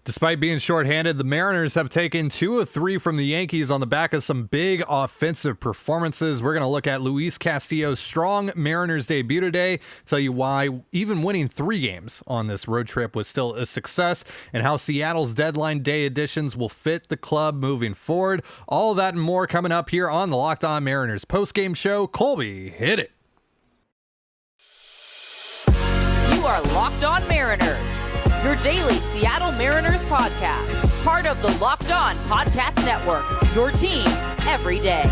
Despite being shorthanded, the Mariners have taken 2 of 3 from the Yankees on the back of some big offensive performances. We're going to look at Luis Castillo's strong Mariners debut today, tell you why even winning 3 games on this road trip was still a success, and how Seattle's deadline day additions will fit the club moving forward. All that and more coming up here on the Locked On Mariners postgame show. Colby, hit it. You are Locked On Mariners, your daily Seattle Mariners podcast. Part of the Locked On Podcast Network, your team every day.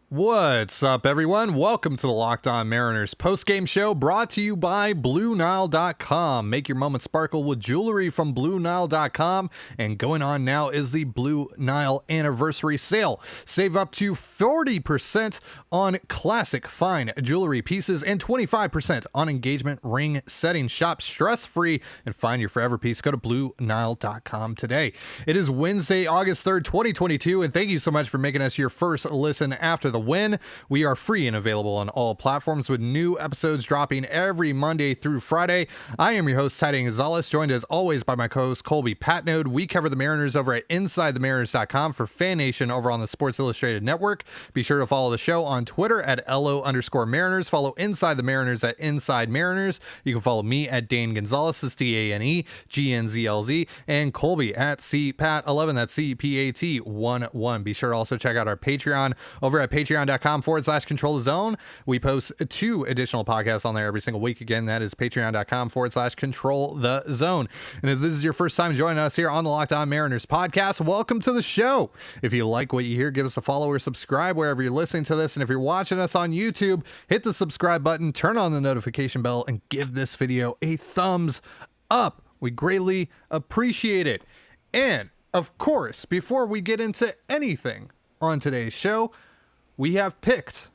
What's up, everyone? Welcome to the Locked On Mariners postgame show, brought to you by BlueNile.com. Make your moment sparkle with jewelry from BlueNile.com. And going on now is the Blue Nile anniversary sale. Save up to 40% on classic fine jewelry pieces and 25% on engagement ring setting. Shop stress-free and find your forever piece. Go to BlueNile.com today. It is Wednesday, August 3rd, 2022, and thank you so much for making us your first listen after the win. We are free and available on all platforms with new episodes dropping every Monday through Friday. I am your host, Ty Gonzalez, joined as always by my co-host, Colby Patnode. We cover the Mariners over at InsideTheMariners.com for Fan Nation over on the Sports Illustrated Network. Be sure to follow the show on Twitter at LO_Mariners. Follow Inside the Mariners at Inside Mariners. You can follow me at Dane Gonzalez, that's DaneGNZLZ, and Colby at CPAT11, that's CPAT11. Be sure to also check out our Patreon over at patreon.com/control the zone. We post 2 additional podcasts on there every single week. Again, that is patreon.com/control the zone. And if this is your first time joining us here on the Locked On Mariners podcast, welcome to the show. If you like what you hear, give us a follow or subscribe wherever you're listening to this. And if you're watching us on YouTube, hit the subscribe button, turn on the notification bell, and give this video a thumbs up. We greatly appreciate it. And of course, before we get into anything on today's show, we have picked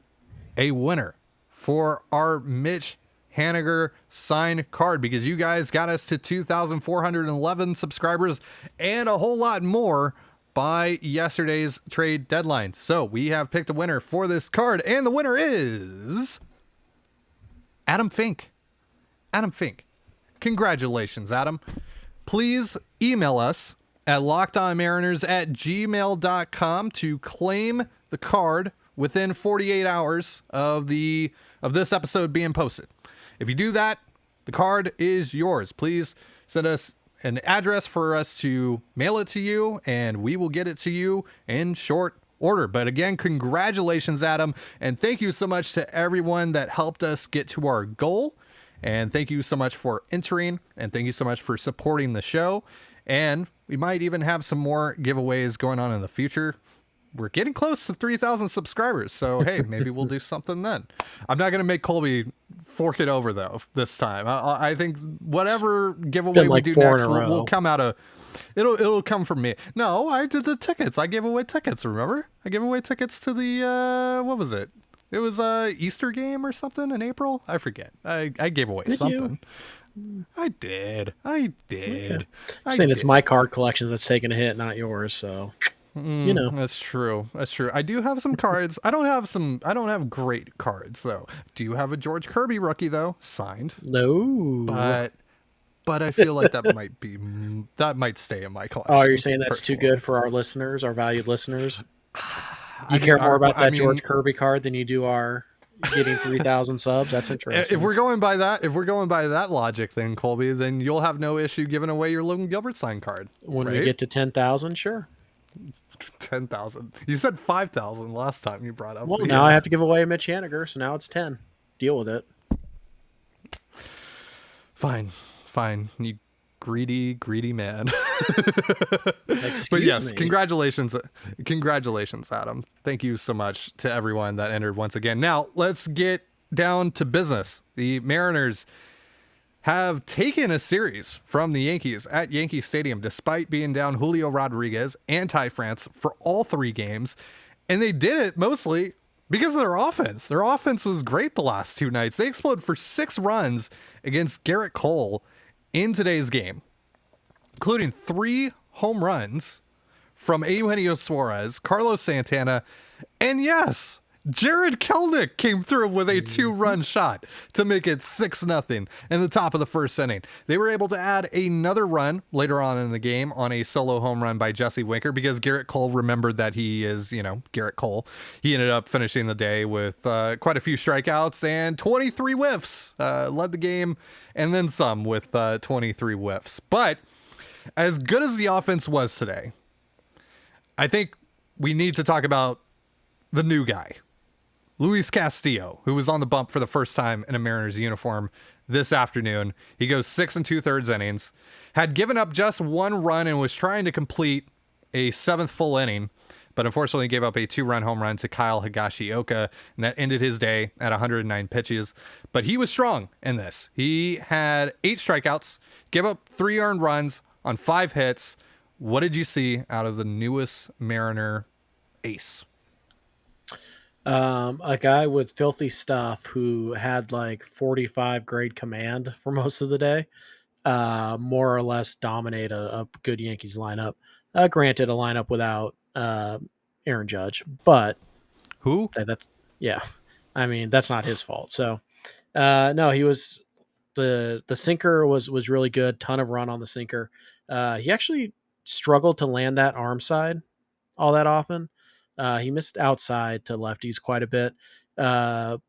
a winner for our Mitch Haniger signed card, because you guys got us to 2,411 subscribers and a whole lot more by yesterday's trade deadline. So we have picked a winner for this card, and the winner is Adam Fink. Adam Fink. Congratulations, Adam. Please email us at lockedonmariners@gmail.com to claim the card within 48 hours of this episode being posted. If you do that, the card is yours. Please send us an address for us to mail it to you, and we will get it to you in short order. But again, congratulations, Adam, and thank you so much to everyone that helped us get to our goal. And thank you so much for entering, and thank you so much for supporting the show. And we might even have some more giveaways going on in the future. We're getting close to 3,000 subscribers, so hey, maybe we'll do something then. I'm not going to make Colby fork it over, though, this time. I think whatever giveaway we do next will come out of... It'll come from me. No, I did the tickets. I gave away tickets, remember? I gave away tickets to the... what was it? It was a Easter game or something in April? I forget. I gave away something. I did. Okay. Saying it's my card collection that's taking a hit, not yours, so... You know, that's true. I do have some cards. I don't have great cards though. Do you have a George Kirby rookie though, signed? No, but I feel like that might stay in my collection. Oh, you're saying that's too good for our listeners, our valued listeners? You care more about that George Kirby card than you do our getting 3,000 subs? That's interesting. If we're going by that logic, then Colby, then you'll have no issue giving away your Logan Gilbert signed card. When we get to 10,000, sure. 10,000. You said 5,000 last time you brought up. Well, now I have to give away a Mitch Haniger, so now it's 10. Deal with it. Fine. You greedy man. But yes, congratulations, Adam. Thank you so much to everyone that entered once again. Now let's get down to business. The Mariners have taken a series from the Yankees at Yankee Stadium, despite being down Julio Rodriguez and Ty France for all 3 games. And they did it mostly because of their offense. Their offense was great the last 2 nights. They exploded for 6 runs against Gerrit Cole in today's game, including 3 home runs from Eugenio Suarez, Carlos Santana, and yes, Gerrit Cole came through with a 2-run shot to make it 6-0 in the top of the first inning. They were able to add another run later on in the game on a solo home run by Jesse Winker because Gerrit Cole remembered that he is, Gerrit Cole. He ended up finishing the day with quite a few strikeouts and 23 whiffs. Led the game and then some with 23 whiffs. But as good as the offense was today, I think we need to talk about the new guy, Luis Castillo, who was on the bump for the first time in a Mariners uniform this afternoon. He goes 6 2/3 innings, had given up just 1 run and was trying to complete a 7th full inning, but unfortunately gave up a 2-run home run to Kyle Higashioka, and that ended his day at 109 pitches. But he was strong in this. He had 8 strikeouts, gave up 3 earned runs on 5 hits. What did you see out of the newest Mariner ace? A guy with filthy stuff who had like 45 grade command for most of the day, more or less dominate a good Yankees lineup. Granted, a lineup without Aaron Judge, but Who? that's yeah. I mean, that's not his fault. So no, he was the sinker was really good. Ton of run on the sinker. He actually struggled to land that arm side all that often. He missed outside to lefties quite a bit. It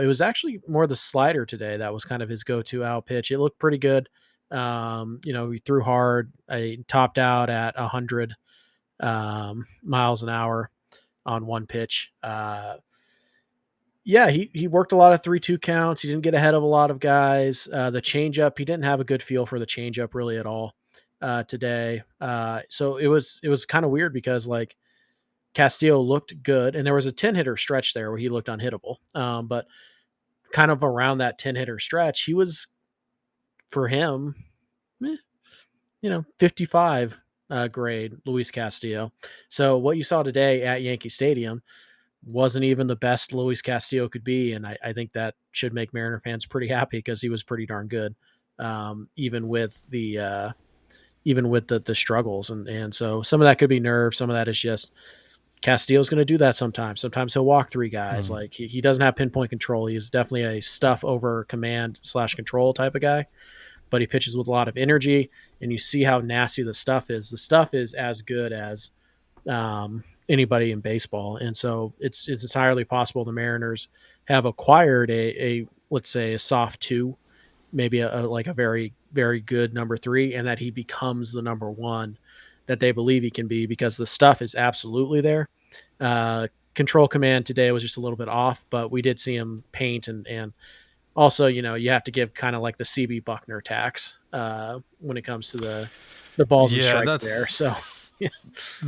was actually more the slider today that was kind of his go-to out pitch. It looked pretty good. He threw hard. He topped out at 100 miles an hour on one pitch. He worked a lot of 3-2 counts. He didn't get ahead of a lot of guys. The changeup, he didn't have a good feel for the changeup really at all today. So it was kind of weird because like Castillo looked good, and there was a 10-hitter stretch there where he looked unhittable. But kind of around that 10-hitter stretch, he was, for him, 55 grade Luis Castillo. So what you saw today at Yankee Stadium wasn't even the best Luis Castillo could be, and I think that should make Mariner fans pretty happy because he was pretty darn good, even with the struggles, and so some of that could be nerves, some of that is just Castillo's going to do that sometimes. Sometimes he'll walk 3 guys. Like he doesn't have pinpoint control. He's definitely a stuff over command / control type of guy, but he pitches with a lot of energy, and you see how nasty the stuff is. The stuff is as good as anybody in baseball. And so it's entirely possible the Mariners have acquired a let's say a soft 2, maybe a very, very good number 3, and that he becomes the number 1 that they believe he can be, because the stuff is absolutely there. Control command today was just a little bit off, but we did see him paint, and also, you have to give kind of like the CB Buckner tax when it comes to the balls and strikes there. So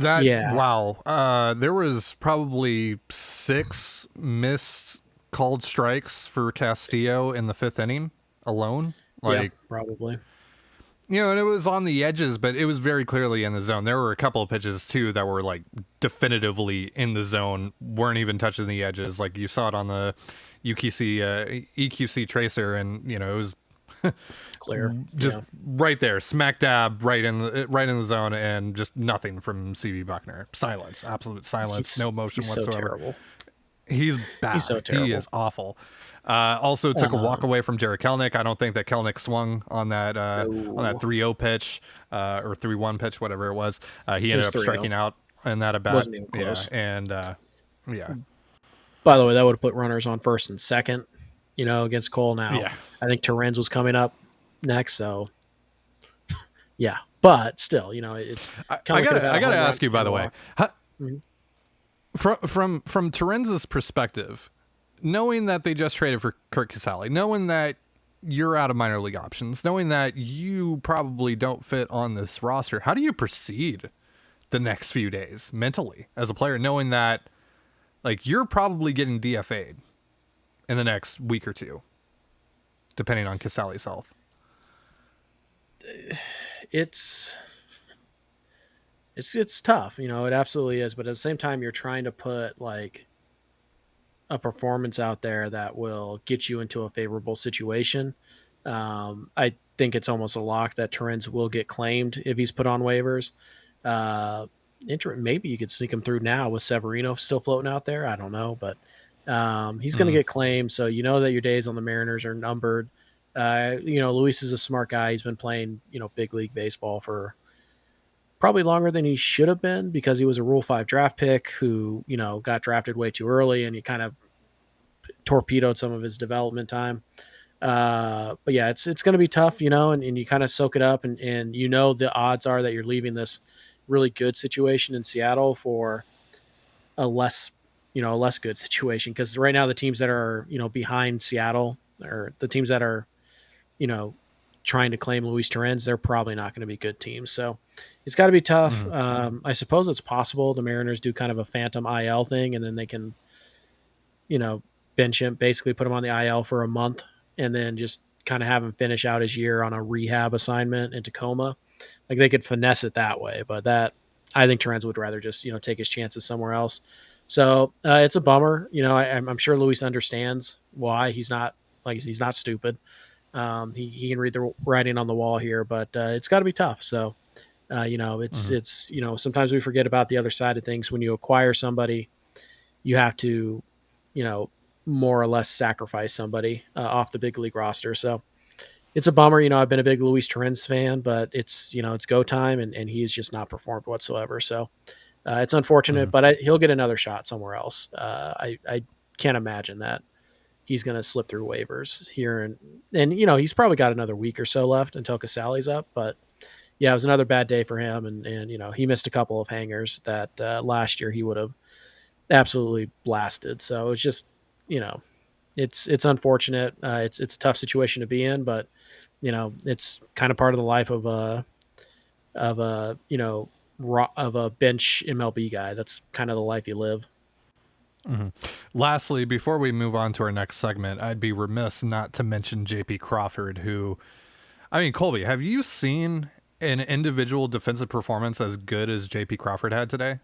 wow. There was probably 6 missed called strikes for Castillo in the 5th inning alone. Probably. And it was on the edges, but it was very clearly in the zone. There were a couple of pitches too that were like definitively in the zone, weren't even touching the edges. Like you saw it on the EQC tracer, and it was clear, just right there, smack dab, right in the zone, and just nothing from CB Buckner. Silence, absolute silence, no motion whatsoever. So terrible. He's bad. He's so terrible. He is awful. Also took a walk away from Gerrit Cole. I don't think that Cole swung on that 3-0 pitch or 3-1 pitch, whatever it was. He ended up striking out in that at bat. Wasn't even close. Yeah. By the way, that would have put runners on first and second, against Cole now. Yeah. I think Terrence was coming up next, so yeah. But still, it's. I gotta ask you, by the way, from Terrence's perspective, knowing that they just traded for Curt Casale, knowing that you're out of minor league options, knowing that you probably don't fit on this roster, how do you proceed the next few days mentally as a player, knowing that like you're probably getting DFA'd in the next week or 2, depending on Casale's health? It's tough, it absolutely is. But at the same time, you're trying to put like a performance out there that will get you into a favorable situation. I think it's almost a lock that Terrence will get claimed if he's put on waivers. maybe you could sneak him through now with Severino still floating out there. I don't know, but he's going to Mm, get claimed. So you know that your days on the Mariners are numbered. Luis is a smart guy. He's been playing, big league baseball for probably longer than he should have been because he was a Rule 5 draft pick who, got drafted way too early and he kind of torpedoed some of his development time. But yeah, it's going to be tough, and you kind of soak it up and the odds are that you're leaving this really good situation in Seattle for a less good situation. Cause right now the teams that are, behind Seattle or the teams that are, you know, trying to claim Luis Torrens, they're probably not going to be good teams. So it's got to be tough. mm, I suppose it's possible the Mariners do kind of a phantom IL thing and then they can, you know, bench him, basically put him on the IL for a month and then just kind of have him finish out his year on a rehab assignment in Tacoma. Like they could finesse it that way, but I think Torrens would rather just, take his chances somewhere else. So it's a bummer. I'm sure Luis understands why he's not stupid. He can read the writing on the wall here, but it's got to be tough. So, mm, sometimes we forget about the other side of things. When you acquire somebody, you have to, you know, more or less sacrifice somebody off the big league roster. So it's a bummer. I've been a big Luis Torrens fan, but it's go time and he's just not performed whatsoever. So it's unfortunate, mm. but he'll get another shot somewhere else. I can't imagine that he's going to slip through waivers here. And he's probably got another week or so left until Casali's up, but yeah, it was another bad day for him. And he missed a couple of hangers that last year he would have absolutely blasted. So it's just, you know, it's unfortunate. It's a tough situation to be in, but it's kind of part of the life of a bench MLB guy. That's kind of the life you live. Lastly, before we move on to our next segment, I'd be remiss not to mention JP Crawford, who, I mean, Colby, have you seen an individual defensive performance as good as JP Crawford had today?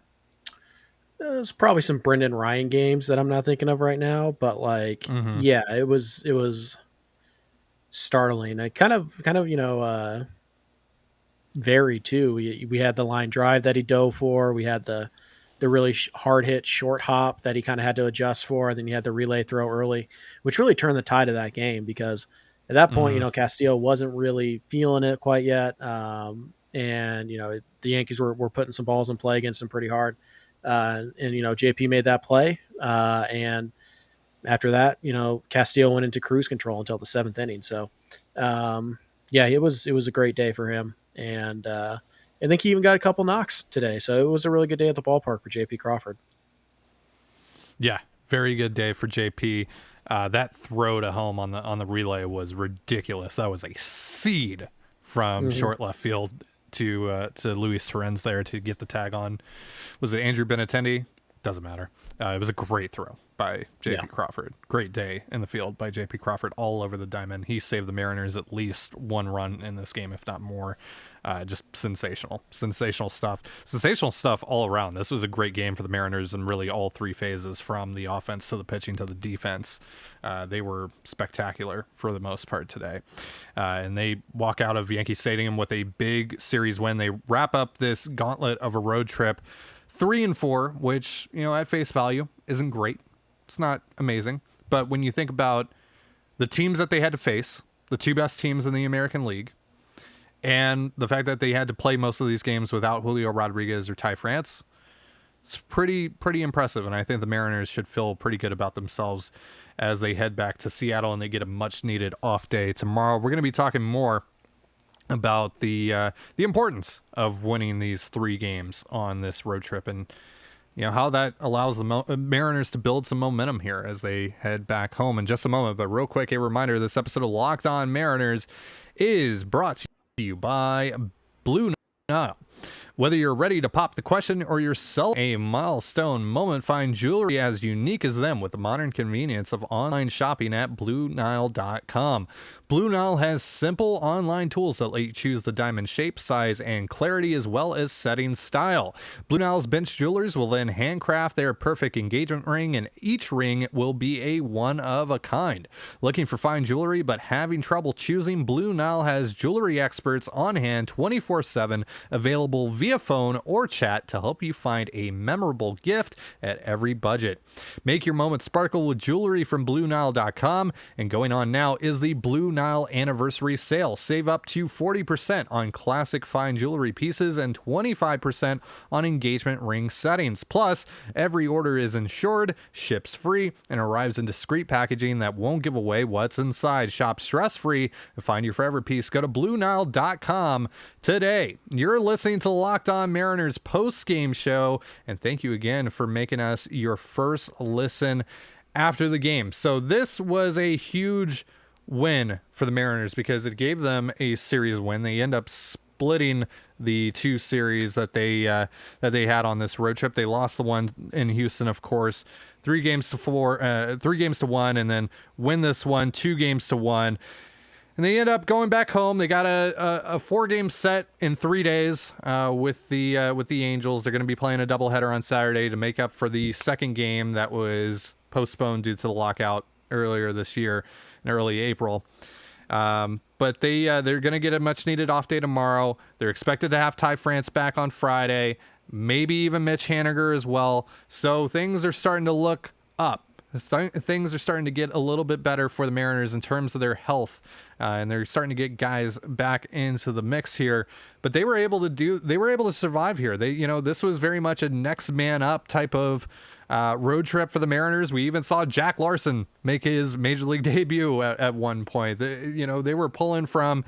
There's probably some Brendan Ryan games that I'm not thinking of right now, but Mm-hmm. yeah, it was startling. I kind of varied too. We had the line drive that he dove for. We had the really hard hit short hop that he kind of had to adjust for. And then you had the relay throw early, which really turned the tide of that game because at that point, Mm-hmm. Castillo wasn't really feeling it quite yet. And the Yankees were putting some balls in play against him pretty hard. And JP made that play. And after that, Castillo went into cruise control until the seventh inning. So, yeah, it was a great day for him. And I think he even got a couple knocks today. So it was a really good day at the ballpark for JP Crawford. Yeah, very good day for JP. That throw to home on the relay was ridiculous. That was a seed from Mm-hmm. short left field to Luis Torrens there to get the tag on. Was it Andrew Benintendi? Doesn't matter. It was a great throw by Yeah. JP Crawford. Great day in the field by JP Crawford all over the diamond. He saved the Mariners at least one run in this game, if not more. Just sensational stuff all around. This was a great game for the Mariners in really all three phases, from the offense to the pitching to the defense. They were spectacular for the most part today, and they walk out of Yankee Stadium with a big series win. They wrap up this gauntlet of a road trip 3-4, which at face value isn't great. It's not amazing, but when you think about the teams that they had to face, the two best teams in the American League, and the fact that they had to play most of these games without Julio Rodriguez or Ty France, it's pretty impressive. And I think the Mariners should feel pretty good about themselves as they head back to Seattle and they get a much needed off day tomorrow. We're going to be talking more about the importance of winning these 3 games on this road trip, and how that allows the Mariners to build some momentum here as they head back home in just a moment. But real quick, a reminder: this episode of Locked On Mariners is brought to you by Blue Nile. Whether you're ready to pop the question or you're celebrating a milestone moment, find jewelry as unique as them with the modern convenience of online shopping at BlueNile.com. Blue Nile has simple online tools that let you choose the diamond shape, size, and clarity, as well as setting style. Blue Nile's bench jewelers will then handcraft their perfect engagement ring, and each ring will be a one-of-a-kind. Looking for fine jewelry but having trouble choosing? Blue Nile has jewelry experts on hand 24/7, available via phone or chat to help you find a memorable gift at every budget. Make your moment sparkle with jewelry from BlueNile.com, and going on now is the Blue Nile Anniversary Sale. Save up to 40% on classic fine jewelry pieces and 25% on engagement ring settings. Plus, every order is insured, ships free, and arrives in discreet packaging that won't give away what's inside. Shop stress-free and find your forever piece. Go to BlueNile.com today. You're listening to Locked On Mariners post-game show, and thank you again for making us your first listen after the game. So this was a huge win for the Mariners because it gave them a series win. They end up splitting the two series that they had on this road trip. They lost the one in Houston, of course, 3-1, and then win this one 2-1. And they end up going back home. They got a 4-game set in 3 days with the Angels. They're going to be playing a doubleheader on Saturday to make up for the second game that was postponed due to the lockout earlier this year in early April. But they're going to get a much needed off day tomorrow. They're expected to have Ty France back on Friday, maybe even Mitch Haniger as well. So things are starting to look up. Things are starting to get a little bit better for the Mariners in terms of their health, and they're starting to get guys back into the mix here. But they were able to survive here. This was very much a next man up type of road trip for the Mariners. We even saw Jack Larson make his major league debut at one point. They were pulling from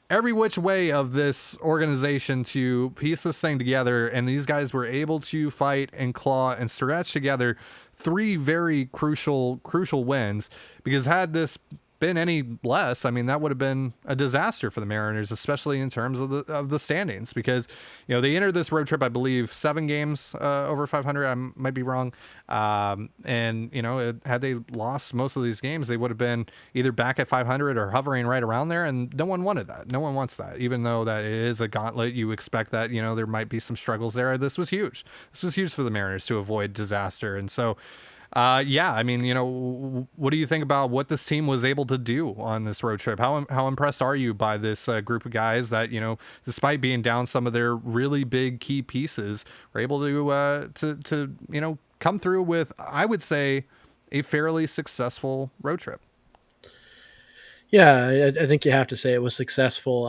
every which way of this organization to piece this thing together, and these guys were able to fight and claw and stretch together 3 very crucial wins, because had this been any less, I mean, that would have been a disaster for the Mariners, especially in terms of the standings, because they entered this road trip, I believe, 7 games over 500. I might be wrong, and had they lost most of these games, they would have been either back at 500 or hovering right around there, and no one wanted that. No one wants that, even though that it is a gauntlet. You expect that there might be some struggles there. This was huge. This was huge for the Mariners to avoid disaster, and so. What do you think about what this team was able to do on this road trip? How impressed are you by this group of guys that, despite being down some of their really big key pieces, were able to come through with, I would say, a fairly successful road trip? Yeah, I think you have to say it was successful.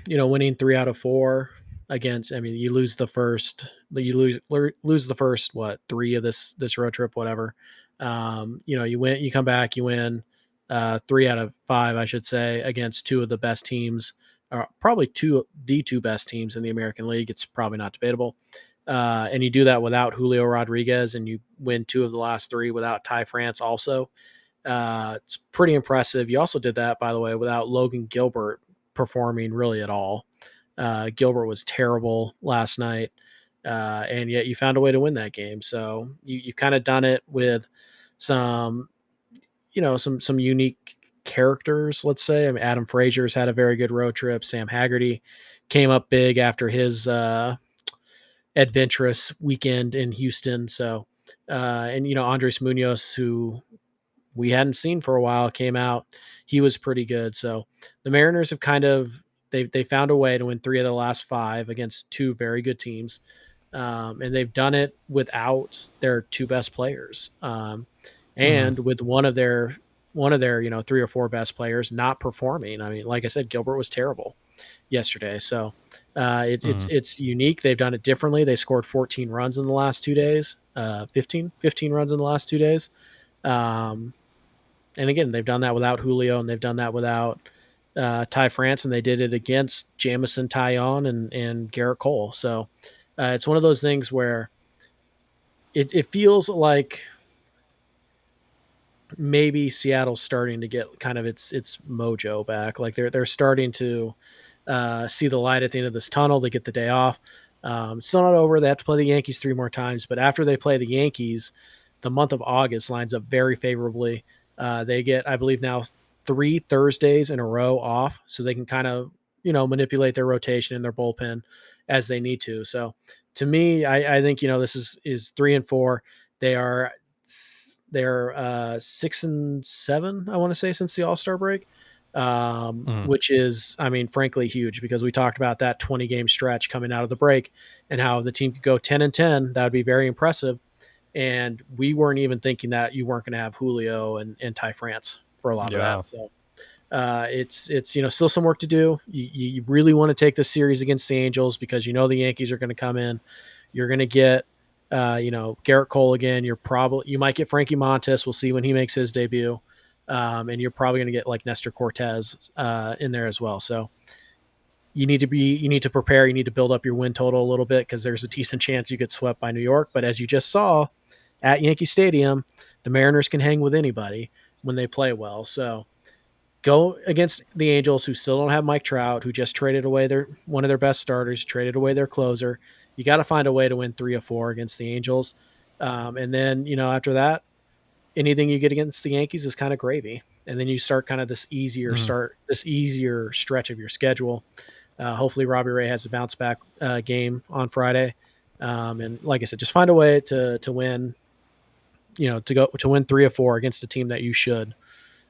Winning 3 out of 4 against, you lose the first, lose the first, 3 of this road trip, whatever. You come back, you win 3 out of 5, I should say, against 2 of the best teams, probably the 2 best teams in the American League. It's probably not debatable. And you do that without Julio Rodriguez, and you win 2 of the last 3 without Ty France also. It's pretty impressive. You also did that, by the way, without Logan Gilbert performing really at all. Gilbert was terrible last night, and yet you found a way to win that game. So you kind of done it with some unique characters, let's say. Adam Frazier's had a very good road trip. Sam Haggerty came up big after his adventurous weekend in Houston. So, Andres Munoz, who we hadn't seen for a while, came out. He was pretty good. So the Mariners have they found a way to win 3 of the last 5 against 2 very good teams. And they've done it without their 2 best players. And with one of their 3 or 4 best players not performing. Like I said, Gilbert was terrible yesterday. So it's unique. They've done it differently. They scored 14 runs in the last 2 days, 15 runs in the last 2 days. And again, they've done that without Julio, and they've done that without Ty France, and they did it against Jamison Taillon and Gerrit Cole. So it's one of those things where it feels like maybe Seattle's starting to get kind of its mojo back. Like they're starting to see the light at the end of this tunnel. They get the day off. Still not over. They have to play the Yankees 3 more times, but after they play the Yankees, the month of August lines up very favorably. They get, I believe now, 3 Thursdays in a row off, so they can kind of, manipulate their rotation and their bullpen as they need to. So to me, I think, this is 3 and 4. They're 6 and 7, I want to say, since the All-Star break. which is, I mean, frankly, huge because we talked about that 20-game stretch coming out of the break and how the team could go 10-10. That would be very impressive. And we weren't even thinking that you weren't going to have Julio and Ty France for a lot of Yeah. that. So it's still some work to do. You really want to take this series against the Angels because the Yankees are going to come in. You're going to get Gerrit Cole again. You might get Frankie Montas. We'll see when he makes his debut. And you're probably going to get like Nestor Cortez in there as well. So you need to prepare. You need to build up your win total a little bit because there's a decent chance you get swept by New York. But as you just saw at Yankee Stadium, the Mariners can hang with anybody when they play well. So go against the Angels, who still don't have Mike Trout, who just traded away one of their best starters, traded away their closer. You got to find a way to win 3 or 4 against the Angels. And then, after that, anything you get against the Yankees is kind of gravy. And then you start kind of this easier stretch of your schedule. Hopefully Robbie Ray has a bounce back game on Friday. And like I said, just find a way to win, to win 3 or 4 against a team that you should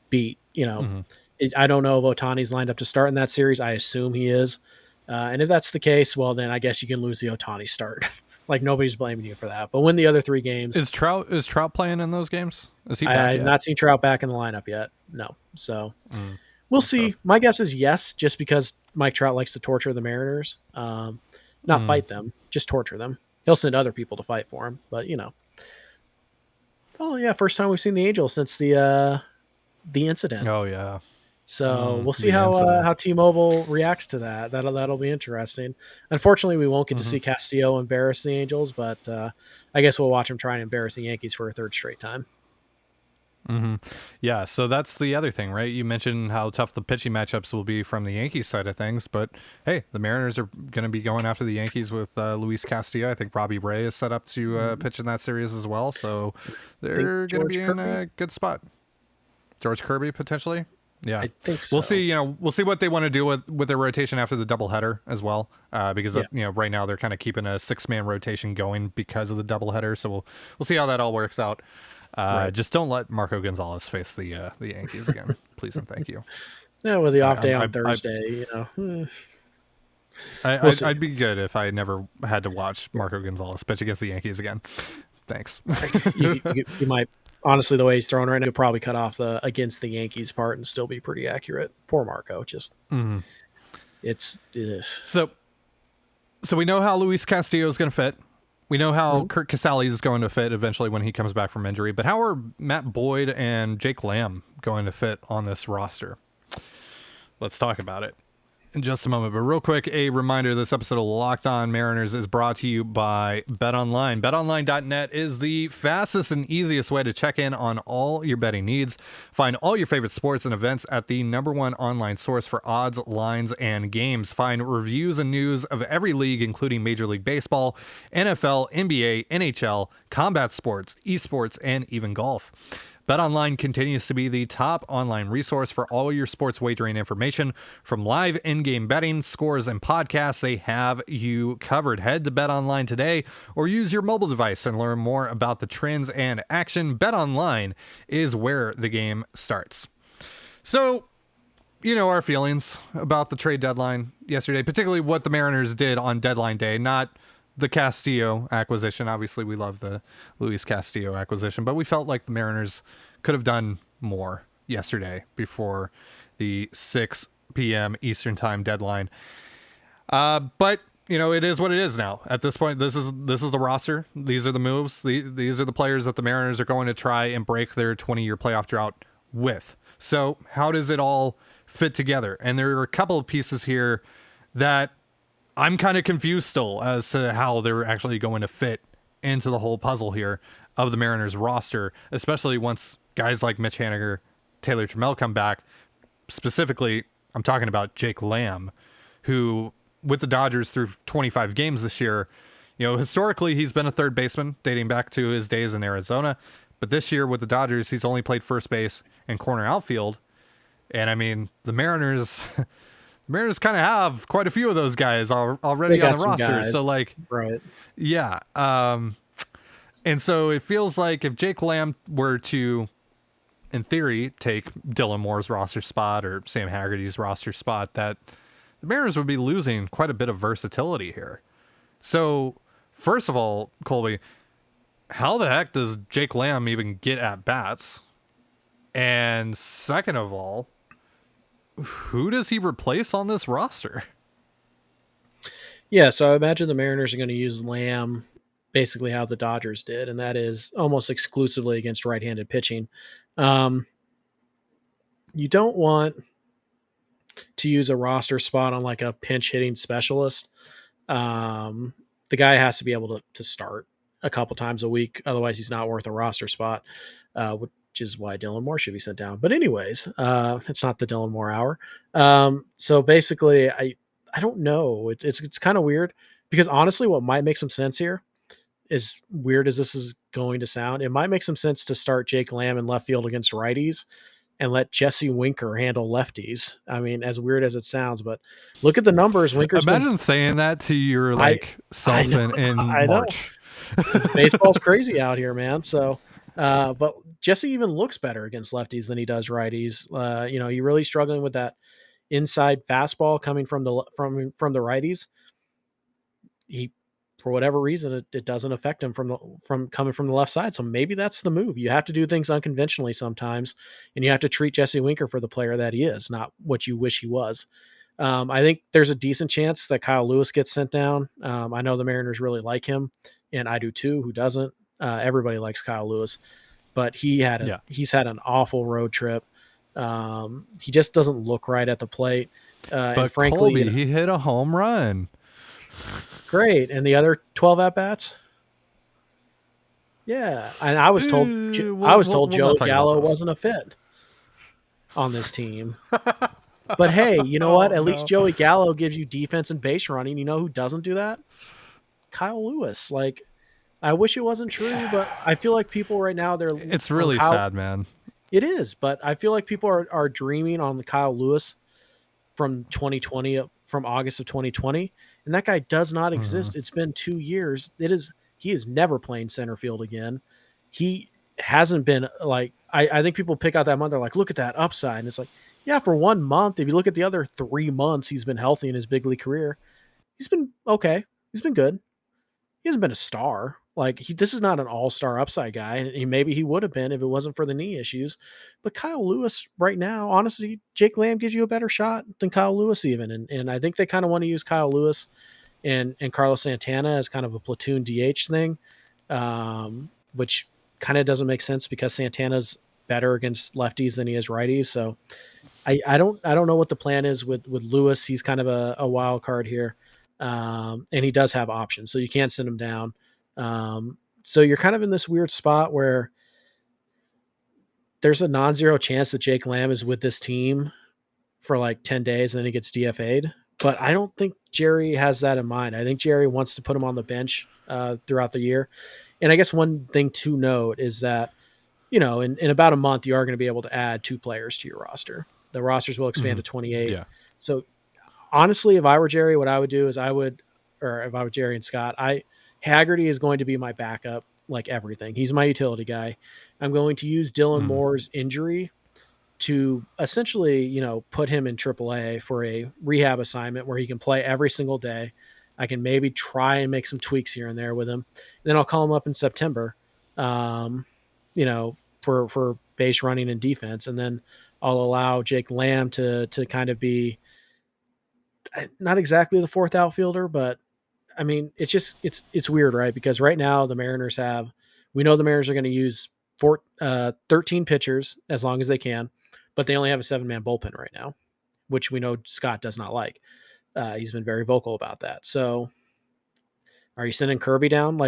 beat. I don't know if Ohtani's lined up to start in that series. I assume he is. And if that's the case, well, then I guess you can lose the Ohtani start. Like nobody's blaming you for that. But win the other 3 games. Is Trout playing in those games? Is he back I have yet? not seen Trout back in the lineup yet. No. So we'll see. My guess is yes, just because Mike Trout likes to torture the Mariners. Not fight them, just torture them. He'll send other people to fight for him. But, oh, yeah, first time we've seen the Angels since the incident. Oh, yeah. So we'll see how T-Mobile reacts to that. That'll be interesting. Unfortunately, we won't get to see Castillo embarrass the Angels, but I guess we'll watch him try and embarrass the Yankees for a 3rd straight time. Yeah, so that's the other thing, right? You mentioned how tough the pitching matchups will be from the Yankees side of things, but hey, the Mariners are going to be going after the Yankees with Luis Castillo. I think Robbie Ray is set up to pitch in that series as well, so they're going to be in a good spot. George Kirby potentially. Yeah, I think so. We'll see. We'll see what they want to do with their rotation after the doubleheader as well. Because right now they're kind of keeping a 6-man rotation going because of the doubleheader. So we'll see how that all works out. Just don't let Marco Gonzalez face the Yankees again, please and thank you. Yeah, with the off day on Thursday, I'd be good if I never had to watch Marco Gonzalez pitch against the Yankees again. Thanks. you might. Honestly, the way he's throwing right now, he'll probably cut off the against the Yankees part and still be pretty accurate. Poor Marco, just it's so we know how Luis Castillo is going to fit. We know how Kurt Casale is going to fit eventually when he comes back from injury. But how are Matt Boyd and Jake Lamb going to fit on this roster? Let's talk about it in just a moment. But real quick, a reminder, this episode of Locked On Mariners is brought to you by BetOnline. BetOnline.net is the fastest and easiest way to check in on all your betting needs. Find all your favorite sports and events at the #1 online source for odds, lines, and games. Find reviews and news of every league, including Major League Baseball, NFL, NBA, NHL, combat sports, esports, and even golf. BetOnline continues to be the top online resource for all your sports wagering information. From live in-game betting, scores, and podcasts, they have you covered. Head to BetOnline today or use your mobile device and learn more about the trends and action. BetOnline is where the game starts. So, our feelings about the trade deadline yesterday, particularly what the Mariners did on deadline day, not the Castillo acquisition. Obviously, we love the Luis Castillo acquisition, but we felt like the Mariners could have done more yesterday before the 6 p.m. Eastern time deadline. But it is what it is now. At this point, this is the roster. These are the moves. These are the players that the Mariners are going to try and break their 20-year playoff drought with. So how does it all fit together? And there are a couple of pieces here that I'm kind of confused still as to how they're actually going to fit into the whole puzzle here of the Mariners roster, especially once guys like Mitch Haniger, Taylor Trammell come back. Specifically, I'm talking about Jake Lamb, who with the Dodgers through 25 games this year, historically he's been a third baseman dating back to his days in Arizona. But this year with the Dodgers, he's only played first base and corner outfield. And I mean, the Mariners kind of have quite a few of those guys already on the roster. Guys. So right. Yeah. And so it feels like if Jake Lamb were to in theory, take Dylan Moore's roster spot or Sam Haggerty's roster spot, that the Mariners would be losing quite a bit of versatility here. So, first of all, Colby, how the heck does Jake Lamb even get at bats? And second of all, who does he replace on this roster? Yeah, so I imagine the Mariners are going to use Lamb basically how the Dodgers did, and that is almost exclusively against right-handed pitching. You don't want to use a roster spot on like a pinch hitting specialist. The guy has to be able to start a couple times a week. Otherwise, he's not worth a roster spot, which is why Dylan Moore should be sent down. But anyways, it's not the Dylan Moore hour. So basically, I don't know. It's kind of weird because honestly, what might make some sense here, as weird as this is going to sound, it might make some sense to start Jake Lamb in left field against righties and let Jesse Winker handle lefties. I mean, as weird as it sounds, but look at the numbers. Imagine saying that to your self in March. Baseball's crazy out here, man. So, but Jesse even looks better against lefties than he does righties. You're really struggling with that inside fastball coming from the righties. He, for whatever reason, it doesn't affect him from coming from the left side. So maybe that's the move. You have to do things unconventionally sometimes, and you have to treat Jesse Winker for the player that he is, not what you wish he was. I think there's a decent chance that Kyle Lewis gets sent down. I know the Mariners really like him, and I do too. Who doesn't? Everybody likes Kyle Lewis, but he's had an awful road trip. He just doesn't look right at the plate. But and frankly, Colby, he hit a home run. Great. And the other 12 at-bats? Yeah. And I was told Joey Gallo wasn't a fit on this team. But hey, you know what? At least Joey Gallo gives you defense and base running. You know who doesn't do that? Kyle Lewis. Like, I wish it wasn't true, but I feel like people right now, it's really sad, man. It is, but I feel like people are dreaming on the Kyle Lewis from 2020, from August of 2020. And that guy does not exist. It's been 2 years. He is never playing center field again. He hasn't been like, I think people pick out that month. They're like, look at that upside. And it's like, yeah, for 1 month, if you look at the other 3 months, he's been healthy in his big league career. He's been okay. He's been good. He hasn't been a star. Like this is not an all-star upside guy. And maybe he would have been if it wasn't for the knee issues. But Kyle Lewis right now, honestly, Jake Lamb gives you a better shot than Kyle Lewis even. And I think they kind of want to use Kyle Lewis and Carlos Santana as kind of a platoon DH thing, which kind of doesn't make sense because Santana's better against lefties than he is righties. So I don't know what the plan is with Lewis. He's kind of a wild card here. And he does have options, so you can't send him down. So you're kind of in this weird spot where there's a non-zero chance that Jake Lamb is with this team for like 10 days and then he gets DFA'd. But I don't think Jerry has that in mind. I think Jerry wants to put him on the bench throughout the year. And I guess one thing to note is that, in about a month, you are going to be able to add 2 players to your roster. The rosters will expand to 28. Yeah. So honestly, if I were Jerry, what I would do is if I were Jerry and Scott, Haggerty is going to be my backup, like everything. He's my utility guy. I'm going to use Dylan Moore's injury to essentially, put him in AAA for a rehab assignment where he can play every single day. I can maybe try and make some tweaks here and there with him. And then I'll call him up in September, for base running and defense. And then I'll allow Jake Lamb to kind of be not exactly the fourth outfielder, but I mean, it's weird, right? Because right now we know the Mariners are going to use 13 pitchers as long as they can, but they only have a 7-man bullpen right now, which we know Scott does not like. He's been very vocal about that. So are you sending Kirby down?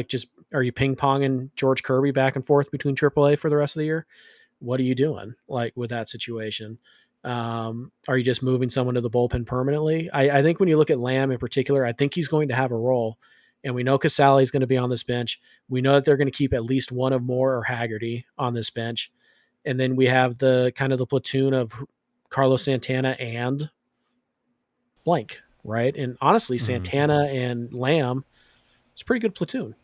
Are you ping ponging George Kirby back and forth between AAA for the rest of the year? What are you doing with that situation? Are you just moving someone to the bullpen permanently? I think when you look at Lamb in particular, I think he's going to have a role, and we know Casale is going to be on this bench. We know that they're going to keep at least one of Moore or Haggerty on this bench. And then we have the kind of the platoon of Carlos Santana and blank, right? And honestly, Santana and Lamb, it's a pretty good platoon.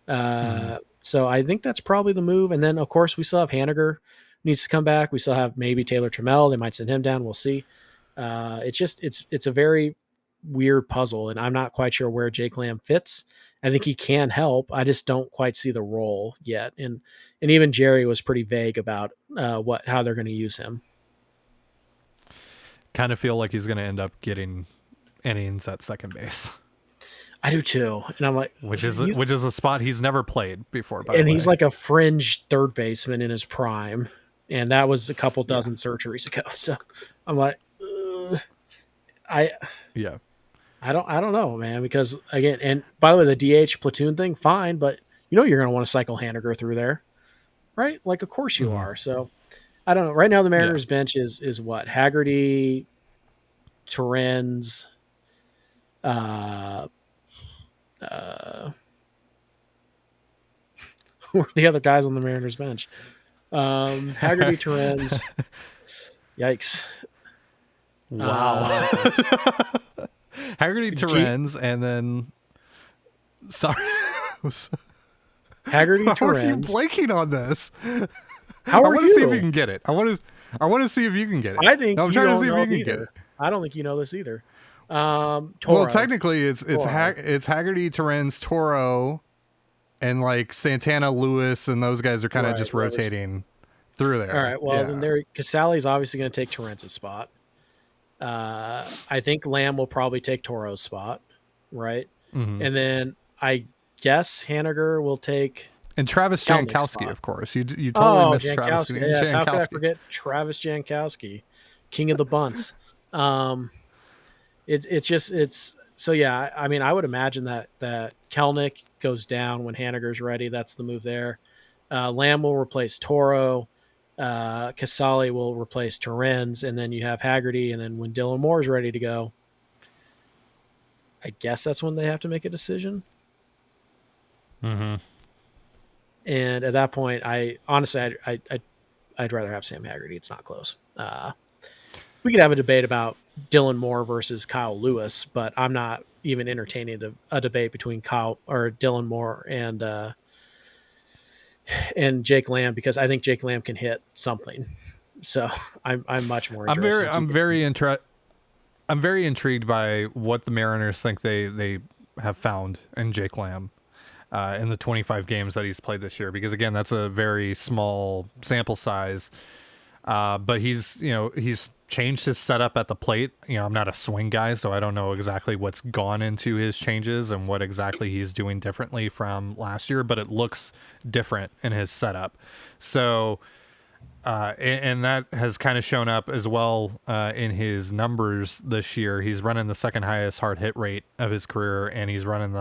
So I think that's probably the move. And then of course we still have Haniger, needs to come back. We still have maybe Taylor Trammell. They might send him down. We'll see. It's a very weird puzzle, and I'm not quite sure where Jake Lamb fits. I think he can help. I just don't quite see the role yet. And even Jerry was pretty vague about how they're going to use him. Kind of feel like he's going to end up getting innings at second base. I do too, and I'm like, which is a spot he's never played before. And he's like a fringe third baseman in his prime, and that was a couple dozen surgeries ago. So I'm like, I don't know, man, because again, and by the way, the DH platoon thing, fine, but you're going to want to cycle Haniger through there, right? Like, of course you are. So I don't know. Right now, the Mariners bench is what? Haggerty, Torrens, who are the other guys on the Mariners bench? Haggerty, Torrens. Yikes. Wow. Haggerty, Torrens, and then sorry. Haggerty, How Torrens. are you blanking on this? How are I want you? to see if you can get it. I want to see if you can get it. I think I'm trying to see if you can get it. I don't think you know this either. Well, technically, it's Haggerty, Torrens, Toro, and like Santana, Lewis, and those guys are kind of just rotating through there. All right. Well, then Casali's obviously going to take Torrens' spot. I think Lamb will probably take Toro's spot, right? Mm-hmm. And then I guess Haniger will take Travis Jankowski, of course. You totally missed Travis Jankowski. Yes, how could I forget Travis Jankowski, king of the bunts? So yeah. I mean, I would imagine that Kelnick goes down when Haniger's ready. That's the move there. Lamb will replace Toro. Casali will replace Torrens, and then you have Haggerty, and then when Dylan Moore's ready to go, I guess that's when they have to make a decision. Mm-hmm. And at that point, I'd rather have Sam Haggerty. It's not close. We could have a debate about Dylan Moore versus Kyle Lewis, but I'm not even entertaining a debate between Dylan Moore and Jake Lamb, because I think Jake Lamb can hit something. So I'm much more interested. I'm very intrigued by what the Mariners think they have found in Jake Lamb in the 25 games that he's played this year, because again, that's a very small sample size. But he's changed his setup at the plate. I'm not a swing guy, so I don't know exactly what's gone into his changes and what exactly he's doing differently from last year, but it looks different in his setup. So, and that has kind of shown up as well in his numbers this year. He's running the second highest hard hit rate of his career, and he's running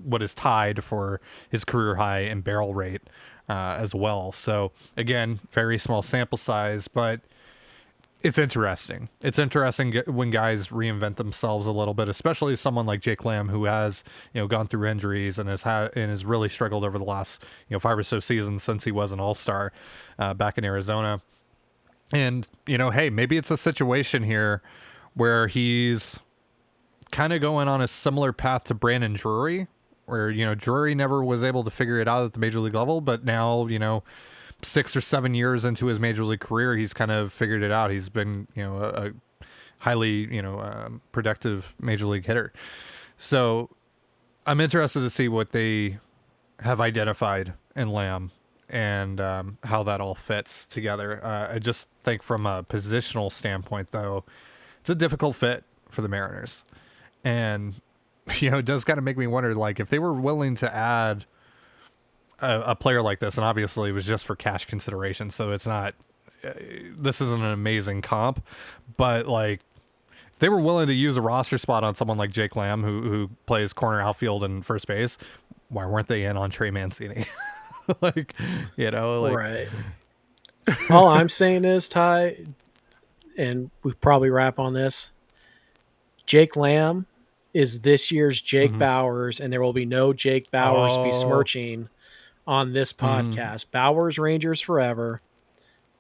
what is tied for his career high in barrel rate as well. So again, very small sample size, but it's interesting. It's interesting when guys reinvent themselves a little bit, especially someone like Jake Lamb, who has gone through injuries and has really struggled over the last 5 or so seasons since he was an all-star back in Arizona. And hey, maybe it's a situation here where he's kind of going on a similar path to Brandon Drury, where Drury never was able to figure it out at the major league level, but now 6 or 7 years into his major league career, he's kind of figured it out. He's been, a highly, productive major league hitter. So I'm interested to see what they have identified in Lamb and how that all fits together. I just think from a positional standpoint, though, it's a difficult fit for the Mariners. And, it does kind of make me wonder, like, if they were willing to add a player like this, and obviously it was just for cash consideration, so it's not this isn't an amazing comp, but like if they were willing to use a roster spot on someone like Jake Lamb, who plays corner outfield and first base, why weren't they in on Trey Mancini? Right. All I'm saying is, Ty, and we probably wrap on this, Jake Lamb is this year's Jake Bowers, and there will be no Jake Bowers besmirching on this podcast. Bowers Rangers forever,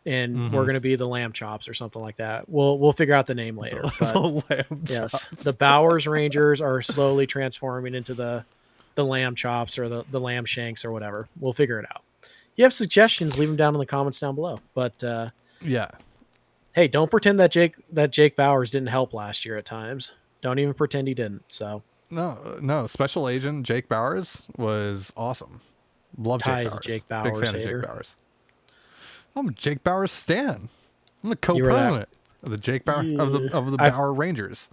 and we're going to be the Lamb Chops or something like that. We'll figure out the name later. But the Lamb yes, Chops. the Bowers Rangers are slowly transforming into the Lamb Chops or the Lamb Shanks or whatever. We'll figure it out. you have suggestions, leave them down in the comments down below. But Yeah. hey, don't pretend that Jake Bauers didn't help last year at times. Don't even pretend he didn't. So No. Special Agent Jake Bauers was awesome. Love Ty Jake is a Bauers. Jake Big Bauers fan hater. of Jake Bauers. I'm Jake Bauers stan. I'm the You were that- co-president of the Jake Bauer of the Bauer Rangers.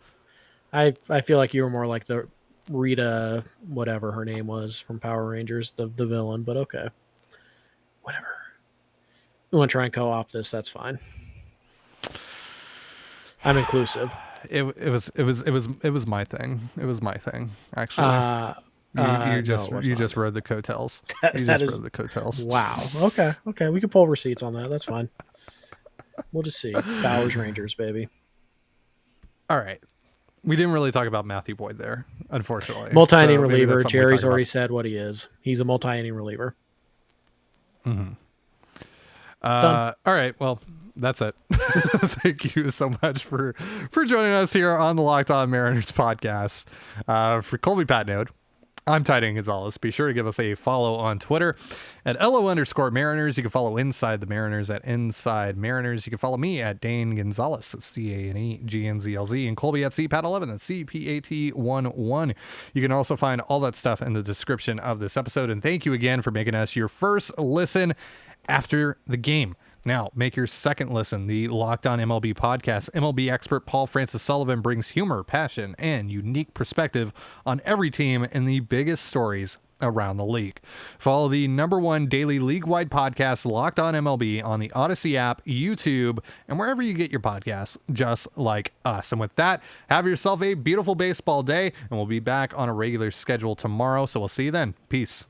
I feel like you were more like the Rita, whatever her name was from Power Rangers, the villain. But okay, whatever. You want to try and co-op this? That's fine. I'm inclusive. It was my thing. It was my thing. Actually, you just rode the coattails. You just rode the coattails. Wow. Okay. We can pull receipts on that. That's fine. We'll just see. Bowers Rangers, baby. All right. We didn't really talk about Matthew Boyd there, unfortunately. Multi-inning So maybe reliever. that's something we Jerry's talk already about. said what he is. He's a multi-inning reliever. All right. Well, that's it. Thank you so much for joining us here on the Locked On Mariners podcast. For Colby Patnode, I'm Ty Gonzalez. Be sure to give us a follow on Twitter at LO_Mariners. You can follow Inside the Mariners at Inside Mariners. You can follow me at Dane Gonzalez. That's DaneGNZLZ. And Colby at CPAT11. That's CPAT11. You can also find all that stuff in the description of this episode. And thank you again for making us your first listen after the game. Now, make your second listen, the Locked On MLB podcast. MLB expert Paul Francis Sullivan brings humor, passion, and unique perspective on every team and the biggest stories around the league. Follow the #1 daily league-wide podcast, Locked On MLB, on the Odyssey app, YouTube, and wherever you get your podcasts, just like us. And with that, have yourself a beautiful baseball day, and we'll be back on a regular schedule tomorrow. So we'll see you then. Peace.